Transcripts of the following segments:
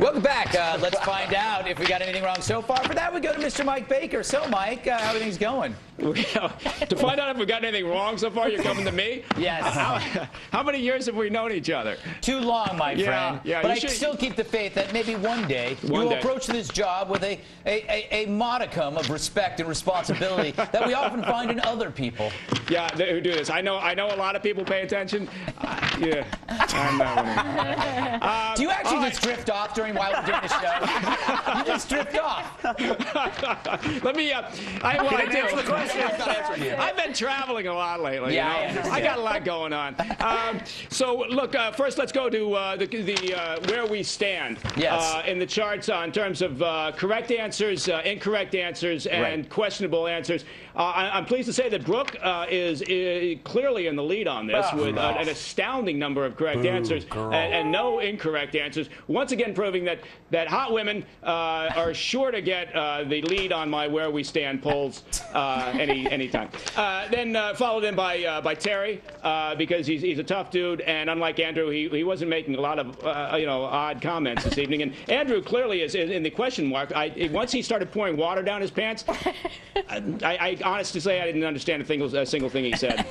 Welcome back. Let's find out if we got anything wrong so far. For that, we go to Mr. Mike Baker. So, Mike, how everything's going? To find out if we got anything wrong so far, you're coming to me? Yes. How many years have we known each other? Too long, my friend. Yeah, but I still keep the faith that maybe one day you will approach this job with a modicum of respect and responsibility that we often find in other people. Yeah, who do this. I know a lot of people pay attention. Yeah, I'm not winning. Do you actually just drift off while we're doing the show? You just drift off. Let me. I do. Answer the question. I've been traveling a lot lately. Yeah, I got a lot going on. So look, first let's go to where we stand in the charts in terms of correct answers, incorrect answers, and questionable answers. I'm pleased to say that Brooke is clearly in the lead on this with an astounding number of correct answers and no incorrect answers. Once again, proving that hot women are sure to get the lead on my Where We Stand polls anytime. Then followed in by Terry because he's a tough dude, and unlike Andrew, he wasn't making a lot of odd comments this evening. And Andrew clearly is in the question mark. Once he started pouring water down his pants, I honestly say I didn't understand a single thing he said.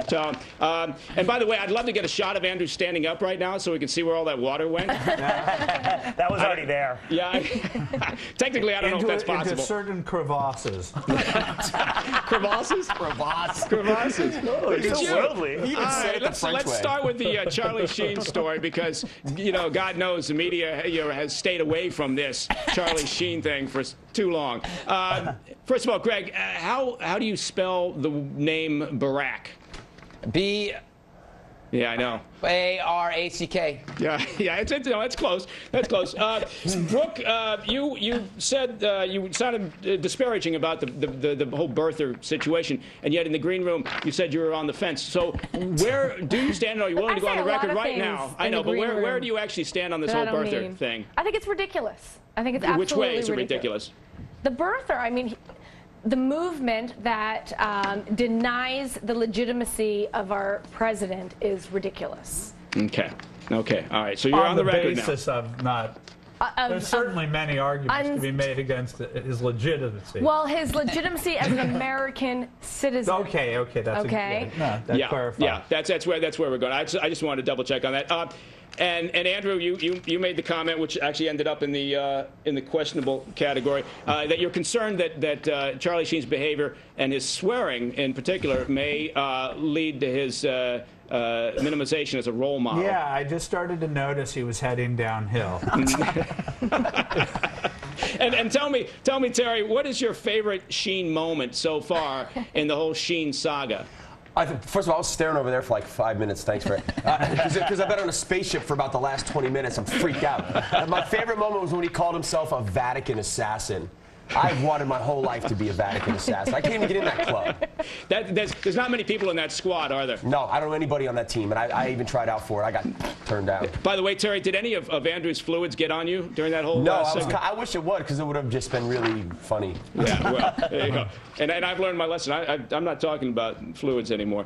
So, and by the way, I'd love to get a shot of Andrew standing up right now so we can see where all that water went. That was already there. Yeah. Technically, I don't know if that's possible. Into certain crevasses. Crevasses? Crevasses. Oh, you're so worldly. Let's start with the Charlie Sheen story because, God knows the media has stayed away from this Charlie Sheen thing for too long. First of all, Greg, how do you spell the name Barack? Yeah, I know. A-R-A-C-K. Yeah, it's close. That's close. Brooke, you said you sounded disparaging about the whole birther situation, and yet in the green room you said you were on the fence. So where do you stand? Are you willing to go on the record right now? I know, but where do you actually stand on this whole birther thing? I think it's ridiculous. I think it's absolutely ridiculous. Which way is it ridiculous? The birther, I mean, the movement that denies the legitimacy of our president is ridiculous. Okay. All right. So you're on the record now. On the basis of not... There's certainly many arguments to be made against his legitimacy. Well, his legitimacy as an American citizen. Okay, that's okay. That clarifies. Yeah, that's where we're going. I just wanted to double check on that. And Andrew, you made the comment, which actually ended up in the questionable category, that you're concerned that Charlie Sheen's behavior and his swearing in particular may lead to his minimization as a role model. Yeah, I just started to notice he was heading downhill. And tell me, Terry, what is your favorite Sheen moment so far in the whole Sheen saga? First of all, I was staring over there for like 5 minutes. Thanks for it. Because I've been on a spaceship for about the last 20 minutes. I'm freaked out. My favorite moment was when he called himself a Vatican assassin. I've wanted my whole life to be a Vatican assassin. I can't even get in that club. There's not many people in that squad, are there? No, I don't know anybody on that team, and I even tried out for it. I got turned down. By the way, Terry, did any of Andrew's fluids get on you during that whole segment? I wish it would, because it would have just been really funny. Yeah, well, there you go. And I've learned my lesson. I'm not talking about fluids anymore.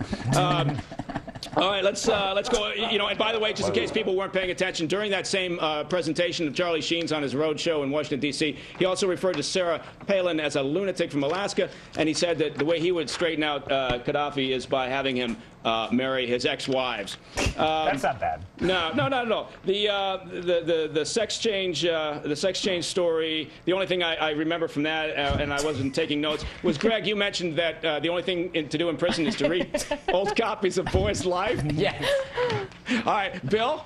All right, let's go. And by the way, just in case people weren't paying attention, during that same presentation of Charlie Sheen's on his road show in Washington, D.C., he also referred to Sarah Palin as a lunatic from Alaska, and he said that the way he would straighten out Gaddafi is by having him marry his ex-wives. That's not bad. No, not at all. The sex change story. The only thing I remember from that, and I wasn't taking notes, was Greg. You mentioned that the only thing to do in prison is to read old copies of Boy's Life. Yes. All right, Bill.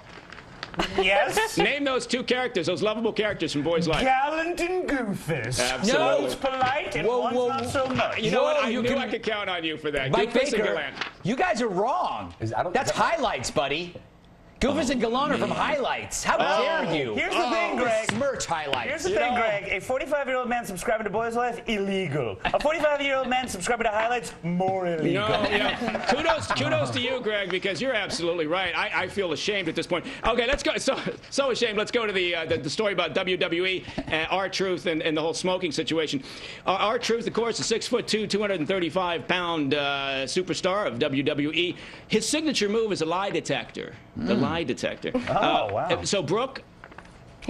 Yes? Name those two characters, those lovable characters from Boy's Life. Gallant and Goofus. Absolutely. One's polite and one's not so much. You know what? I knew I could count on you for that. Mike Goofus Baker, and Gallant. you guys are wrong. That's highlights, buddy. Goofus and Gallant are from highlights. How dare you? Here's the thing, Greg. Smirch highlights. Here's the thing, Greg. A 45-year-old man subscribing to Boy's Life, illegal. A 45-year-old man subscribing to highlights, more illegal. Kudos to you, Greg, because you're absolutely right. I feel ashamed at this point. Okay, let's go. So ashamed. Let's go to the story about WWE, R-Truth, and the whole smoking situation. R-Truth, of course, a 6'2", 235-pound superstar of WWE. His signature move is a lie detector. The lie detector. Oh, wow. So, Brooke,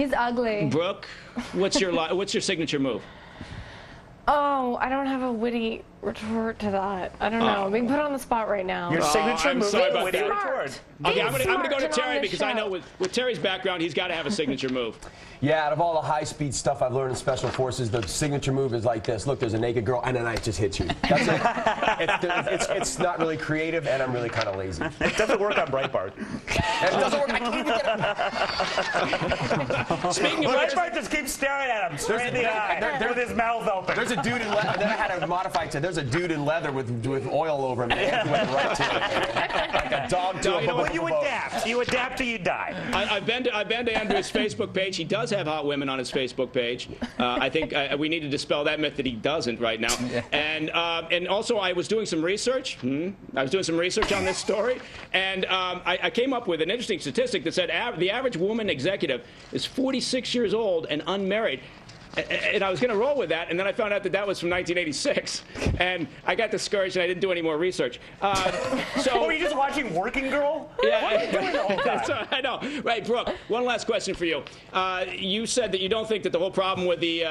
He's ugly. Brooke, what's your signature move? Oh, I don't have a witty retort to that. I don't know. I'm being put on the spot right now. Your signature move, witty retort. Okay, I'm going to go to Terry because I know with Terry's background, he's got to have a signature move. Yeah, out of all the high-speed stuff I've learned in Special Forces, the signature move is like this. Look, there's a naked girl, and then I just hit you. That's it. It's not really creative, and I'm really kind of lazy. It doesn't work on Breitbart. It doesn't work. I can't even get it. Speaking of Breitbart just keeps staring at him straight in the eye with his mouth open. There's a dude in leather. Then I had to modify it to there's a dude in leather with oil over him, and he went right to it. Like a dog to a boat. Well, you adapt. You adapt or you die. I've been to Andrew's Facebook page. He does have hot women on his Facebook page. I think we need to dispel that myth that he doesn't right now. And also, I was doing some research. I was doing some research on this story, and I came up with an interesting statistic that said the average woman executive is 46 years old and unmarried. And I was going to roll with that, and then I found out that was from 1986, and I got discouraged and I didn't do any more research. So were you just watching Working Girl? Yeah, what are you doing the whole time? I know. Right, Brooke. One last question for you. You said that you don't think that the whole problem with the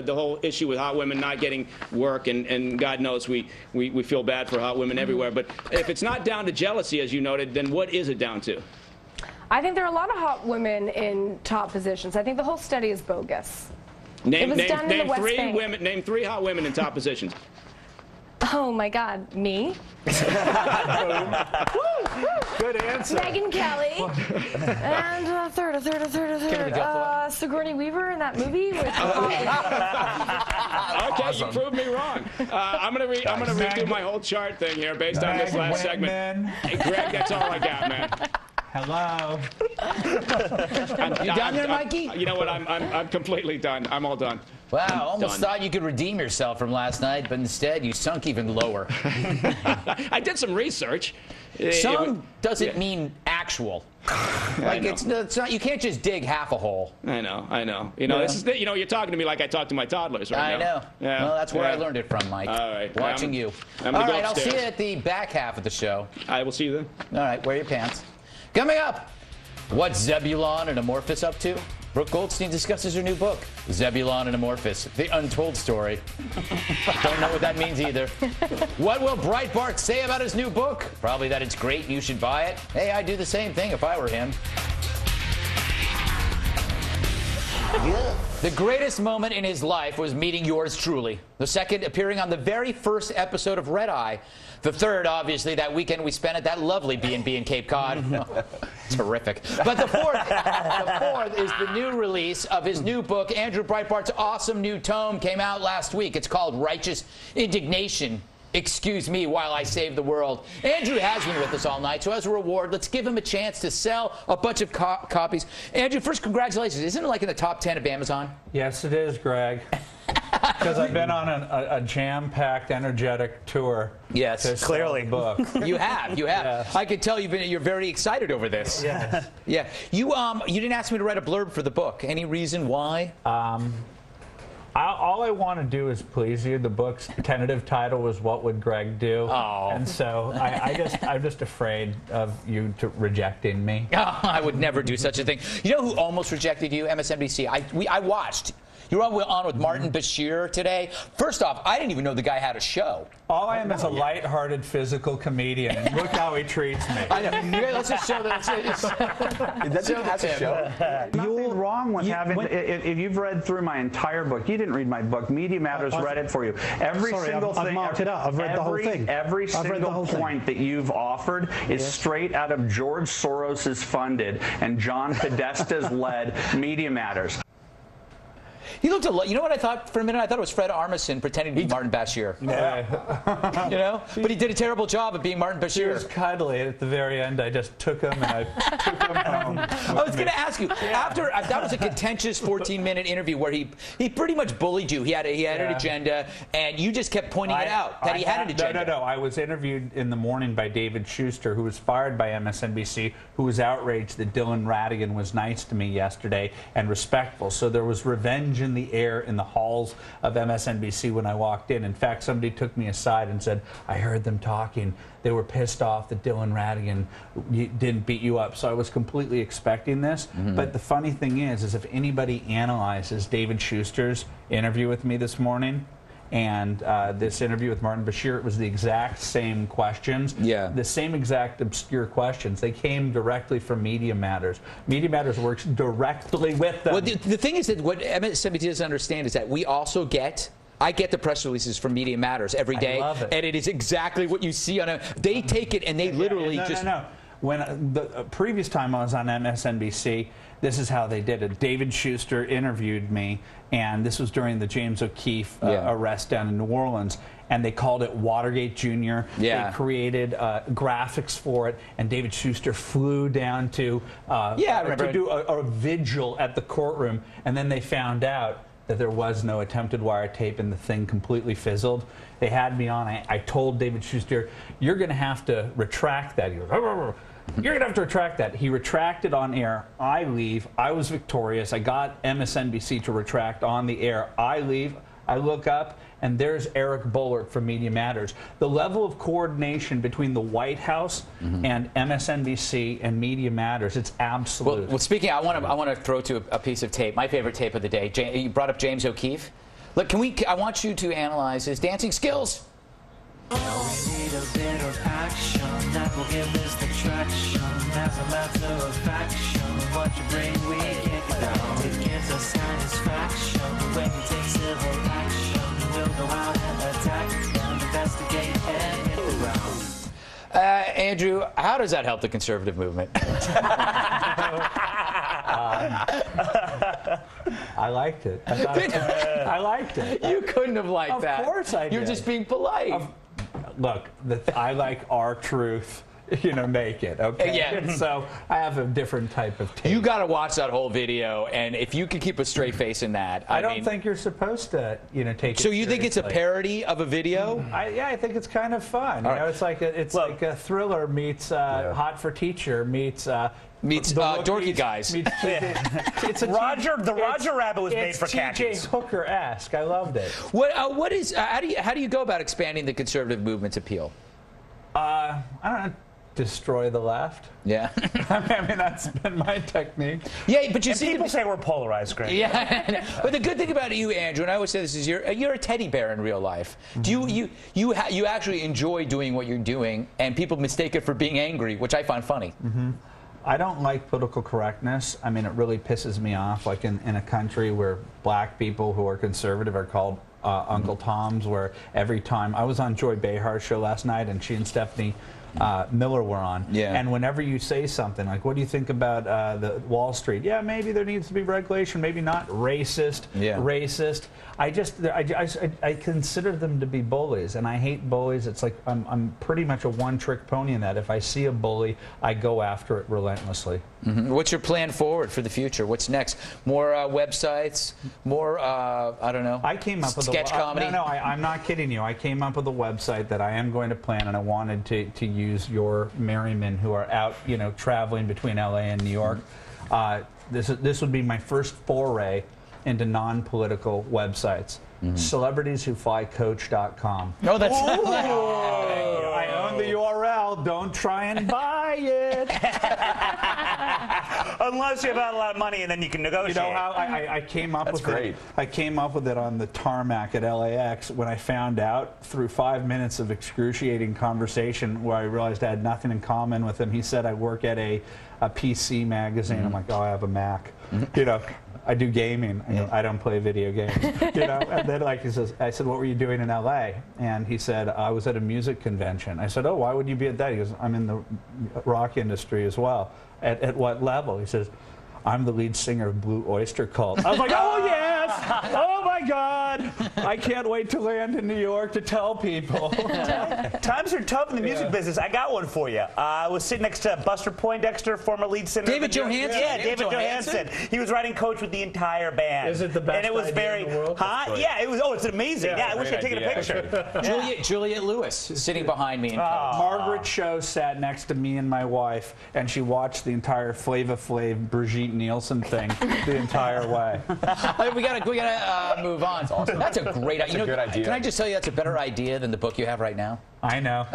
whole issue with hot women not getting work, and God knows we feel bad for hot women everywhere. But if it's not down to jealousy, as you noted, then what is it down to? I think there are a lot of hot women in top positions. I think the whole study is bogus. Name three hot women in top positions. Oh my God, me? Good answer. Megyn Kelly. And a third. Sigourney Weaver in that movie. With Okay, you proved me wrong. I'm gonna redo my whole chart thing here based on this last segment. Hey, Greg, that's all I got, man. Hello. You done there, Mikey? You know what? I'm completely done. I'm all done. Wow, almost thought you could redeem yourself from last night, but instead you sunk even lower. I did some research. Some doesn't mean actual. Like it's not. You can't just dig half a hole. I know. You know, this is you're talking to me like I talk to my toddlers right now. I know. Yeah. Well, that's where I learned it from, Mike. All right. Watching you. All right, I'll see you at the back half of the show. I will see you then. All right, wear your pants. Coming up, what's Zebulon and Amorphous up to? Brooke Goldstein discusses her new book, Zebulon and Amorphous, The Untold Story. Don't know what that means either. What will Breitbart say about his new book? Probably that it's great and you should buy it. Hey, I'd do the same thing if I were him. The greatest moment in his life was meeting yours truly. The second, appearing on the very first episode of Red Eye. The third, obviously, that weekend we spent at that lovely B&B in Cape Cod. Terrific. But the fourth is the new release of his new book. Andrew Breitbart's awesome new tome came out last week. It's called Righteous Indignation. Excuse me while I save the world. Andrew has been with us all night, so as a reward, let's give him a chance to sell a bunch of copies. Andrew, first, congratulations. Isn't it like in the top 10 of Amazon? Yes, it is, Greg. Because I've been on a jam-packed, energetic tour. Yes, clearly. Book. You have. Yes. I can tell you're very excited over this. Yes. Yeah. You didn't ask me to write a blurb for the book. Any reason why? All I want to do is please you. The book's tentative title was "What Would Greg Do?" Oh. And so I'm just afraid of you rejecting me. Oh, I would never do such a thing. You know who almost rejected you? MSNBC. I watched. You were on with Martin Bashir today. First off, I didn't even know the guy had a show. All I am is a light-hearted physical comedian, and look how he treats me. I know. Let's just show that That's a show. Nothing wrong with having. If you've read through my entire book, you didn't read my book. Media Matters read it for you. Every single thing. I've marked it up. I've read the whole thing. Every single point that you've offered is straight out of George Soros's funded and John Podesta's led Media Matters. He looked a lot. You know what I thought for a minute? I thought it was Fred Armisen pretending to be Martin Bashir. Yeah. You know? But he did a terrible job of being Martin Bashir. He was cuddly. At the very end, I just took him and I took him home. I was going to ask you, after that was a contentious 14-minute interview where he pretty much bullied you. He had an agenda, and you just kept pointing it out that he had an agenda. No. I was interviewed in the morning by David Schuster, who was fired by MSNBC, who was outraged that Dylan Ratigan was nice to me yesterday and respectful. So there was revenge in the air in the halls of MSNBC when I walked in. In fact, somebody took me aside and said, I heard them talking. They were pissed off that Dylan Ratigan didn't beat you up. So I was completely expecting this. But the funny thing is if anybody analyzes David Schuster's interview with me this morning, and this interview with Martin Bashir, it was the exact same questions. Yeah. The same exact obscure questions. They came directly from Media Matters. Media Matters works directly with them. Well, the thing is that what MSNBC doesn't understand is that we also I get the press releases from Media Matters every day. I love it. And it is exactly what you see on they take it and they literally No. When the previous time I was on MSNBC, this is how they did it. David Schuster interviewed me, and this was during the James O'Keefe arrest down in New Orleans, and they called it Watergate Jr. They created graphics for it, and David Schuster flew down to do a vigil at the courtroom, and then they found out that there was no attempted wiretap and the thing completely fizzled. They had me on. I told David Schuster, you're going to have to retract that. He goes, you're going to have to retract that. He retracted on air. I leave. I was victorious. I got MSNBC to retract on the air. I leave. I look up, and there's Eric Bullard from Media Matters. The level of coordination between the White House and MSNBC and Media Matters, it's absolute. Well, speaking, I want to throw to a piece of tape, my favorite tape of the day. You brought up James O'Keefe. Look, I want you to analyze his dancing skills. We need a bit of action that will give this the traction. As a matter of faction, what you bring, we can't get down. It gives us satisfaction when you take civil action. We'll go out and attack and investigate and hit the ground. Andrew, how does that help the conservative movement? I liked it. I liked it. You couldn't have liked that. Of course I did. You're just being polite. Look, I like our truth. Make it, okay? Yeah. So I have a different type of tape. You got to watch that whole video, and if you can keep a straight face in that, I don't think you're supposed to, take it. So you think it's a parody of a video? I think it's kind of fun. It's like a Thriller meets Hot for Teacher meets Dorky Guys. It's Roger Rabbit was made for khakis. T.J. Hooker-esque. I loved it. How do you go about expanding the conservative movement's appeal? I don't know. Destroy the left. Yeah. I mean, that's been my technique. Yeah, but people say we're polarized, Greg. Yeah. But the good thing about you, Andrew, and I always say this, is you're a teddy bear in real life. Do you actually enjoy doing what you're doing, and people mistake it for being angry, which I find funny. I don't like political correctness. I mean, it really pisses me off. Like in a country where black people who are conservative are called Uncle Toms, where every time I was on Joy Behar's show last night, and she and Stephanie Miller were on. Yeah. And whenever you say something like, what do you think about the Wall Street? Yeah, maybe there needs to be regulation, maybe not. Racist. Yeah. Racist. I consider them to be bullies, and I hate bullies. It's like I'm pretty much a one-trick pony in that. If I see a bully, I go after it relentlessly. What's your plan forward for the future? What's next? More websites? More, I don't know, I came up with sketch comedy? No, I'm not kidding you. I came up with a website that I am going to plan, and I wanted to use your merrymen who are out, traveling between LA and New York. This would be my first foray into non-political websites. CelebritieSwhoFlyCoach.com. No, that's I own the URL. Don't try and buy it. Unless you have a lot of money, and then you can negotiate. You know how I came up with it? I came up with it on the tarmac at LAX when I found out through 5 minutes of excruciating conversation where I realized I had nothing in common with him. He said I work at a PC magazine. I'm like, oh, I have a Mac. I do gaming. I don't play video games. And then he says, I said, what were you doing in LA? And he said, I was at a music convention. I said, oh, why would you be at that? He goes, I'm in the rock industry as well. At what level? He says, I'm the lead singer of Blue Oyster Cult. I was like, oh, yes! Oh, my God! I can't wait to land in New York to tell people. Times are tough in the music business. I got one for you. I was sitting next to Buster Poindexter, former lead singer. David Johansen? Yeah, David Johansen. He was riding coach with the entire band. Is it the best and it was idea in the world? Yeah, it was. Oh, it's amazing. Yeah, I wish I'd taken a picture. Juliette Lewis sitting behind me. Margaret Cho sat next to me and my wife, and she watched the entire Flava Flav Brigitte Nielsen thing the entire way. We got gotta move on. That's, awesome. That's a great idea. Good idea. Can I just tell you that's a better idea than the book you have right now? I know.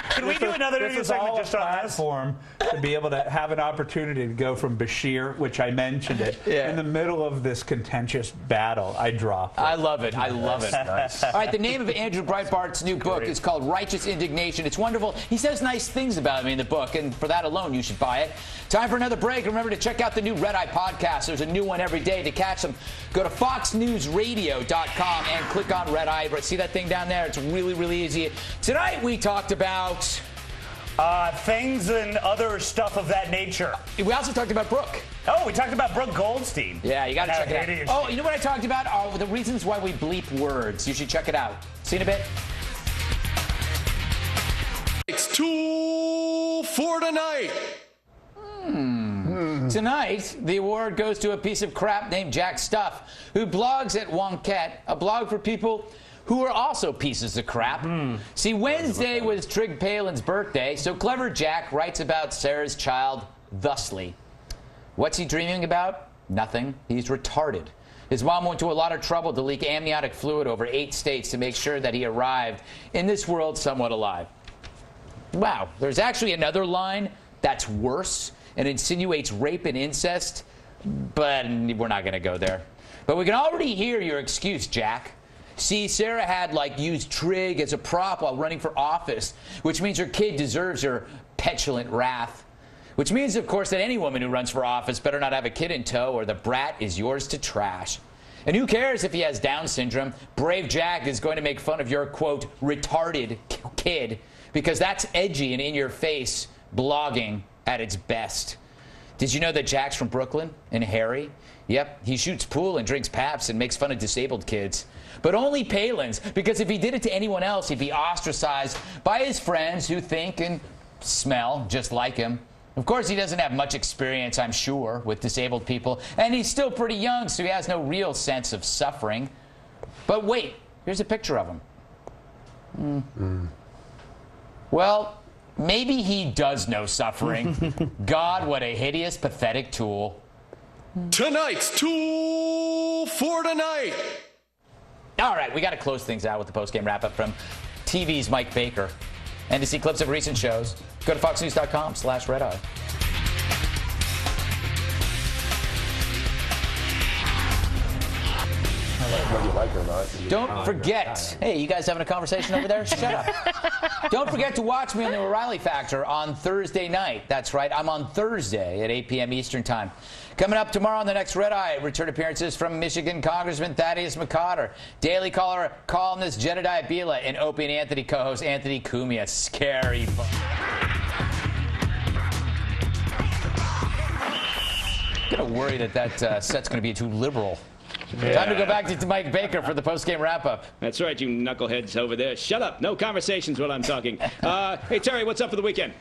Can we do another interview segment just on this? Platform to be able to have an opportunity to go from Bashir, which I mentioned it, in the middle of this contentious battle. I dropped it. I love it. I love it. Nice. All right, the name of Andrew Breitbart's new book is called Righteous Indignation. It's wonderful. He says nice things about me in the book, and for that alone, you should buy it. Time for another break. Remember to check out the new Red Eye podcast. There's a new one every day. To catch them, go to foxnewsradio.com and click on Red Eye. See that thing down there? It's really, really easy. Tonight, we talked about things and other stuff of that nature. We also talked about Brooke. Oh, we talked about Brooke Goldstein. Yeah, you got to check it out. Oh, you know what I talked about? Are the reasons why we bleep words. You should check it out. See you in a bit. It's 2 for tonight. Tonight, the award goes to a piece of crap named Jack Stuff, who blogs at Wonket, a blog for people who are also pieces of crap. See, Wednesday was Trig Palin's birthday, so Clever Jack writes about Sarah's child thusly. What's he dreaming about? Nothing. He's retarded. His mom went to a lot of trouble to leak amniotic fluid over 8 states to make sure that he arrived in this world somewhat alive. Wow, there's actually another line that's worse and insinuates rape and incest, but we're not going to go there. But we can already hear your excuse, Jack. See, Sarah had, used Trig as a prop while running for office, which means her kid deserves her petulant wrath. Which means, of course, that any woman who runs for office better not have a kid in tow or the brat is yours to trash. And who cares if he has Down syndrome? Brave Jack is going to make fun of your, quote, retarded kid, because that's edgy and in-your-face blogging at its best. Did you know that Jack's from Brooklyn and hairy? Yep, he shoots pool and drinks Pabst and makes fun of disabled kids. But only Palin's, because if he did it to anyone else, he'd be ostracized by his friends who think and smell just like him. Of course, he doesn't have much experience, I'm sure, with disabled people, and he's still pretty young, so he has no real sense of suffering. But wait, here's a picture of him. Well, maybe he does know suffering. God, what a hideous, pathetic tool. Tonight's 2 for tonight. All right, we got to close things out with the post-game wrap-up from TV's Mike Baker. And to see clips of recent shows, go to foxnews.com/redeye. Whether you like it or not. Don't forget. Hey, you guys having a conversation over there? Shut up. Don't forget to watch me on the O'Reilly Factor on Thursday night. That's right, I'm on Thursday at 8 p.m. Eastern Time. Coming up tomorrow on the next Red Eye, return appearances from Michigan Congressman Thaddeus McCotter, Daily Caller columnist Jedediah Bila, and Opie and Anthony co-host Anthony Cumia. Scary fun. I'm going to worry that set's going to be too liberal. Yeah. Time to go back to Mike Baker for the post-game wrap-up. That's right, you knuckleheads over there. Shut up. No conversations while I'm talking. Hey, Terry, what's up for the weekend?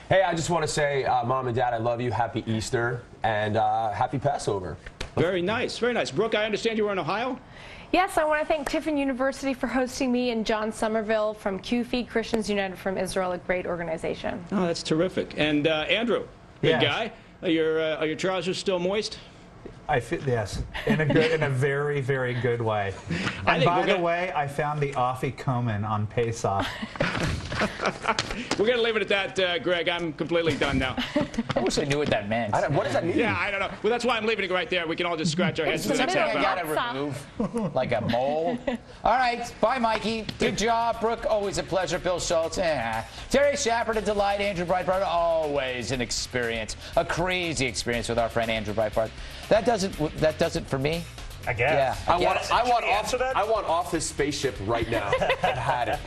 Hey, I just want to say, Mom and Dad, I love you. Happy Easter and happy Passover. Very nice, very nice. Brooke, I understand you were in Ohio? Yes, I want to thank Tiffin University for hosting me and John Somerville from QFEE, Christians United from Israel, a great organization. Oh, that's terrific. And Andrew, good guy. Are your trousers still moist? I fit, yes, in a very, very good way. And by the way, I found the Afikomen on Pesach. We're going to leave it at that, Greg. I'm completely done now. I wish I knew what that meant. What does that mean? Yeah, I don't know. Well, that's why I'm leaving it right there. We can all just scratch our heads for the next half hour. I got to remove like a mole. All right. Bye, Mikey. Good job. Brooke, always a pleasure. Bill Schultz. Terry Shepard, a delight. Andrew Breitbart, always an experience. A crazy experience with our friend Andrew Breitbart. That does it for me. I guess. Yeah. I want off this spaceship right now. I've had it.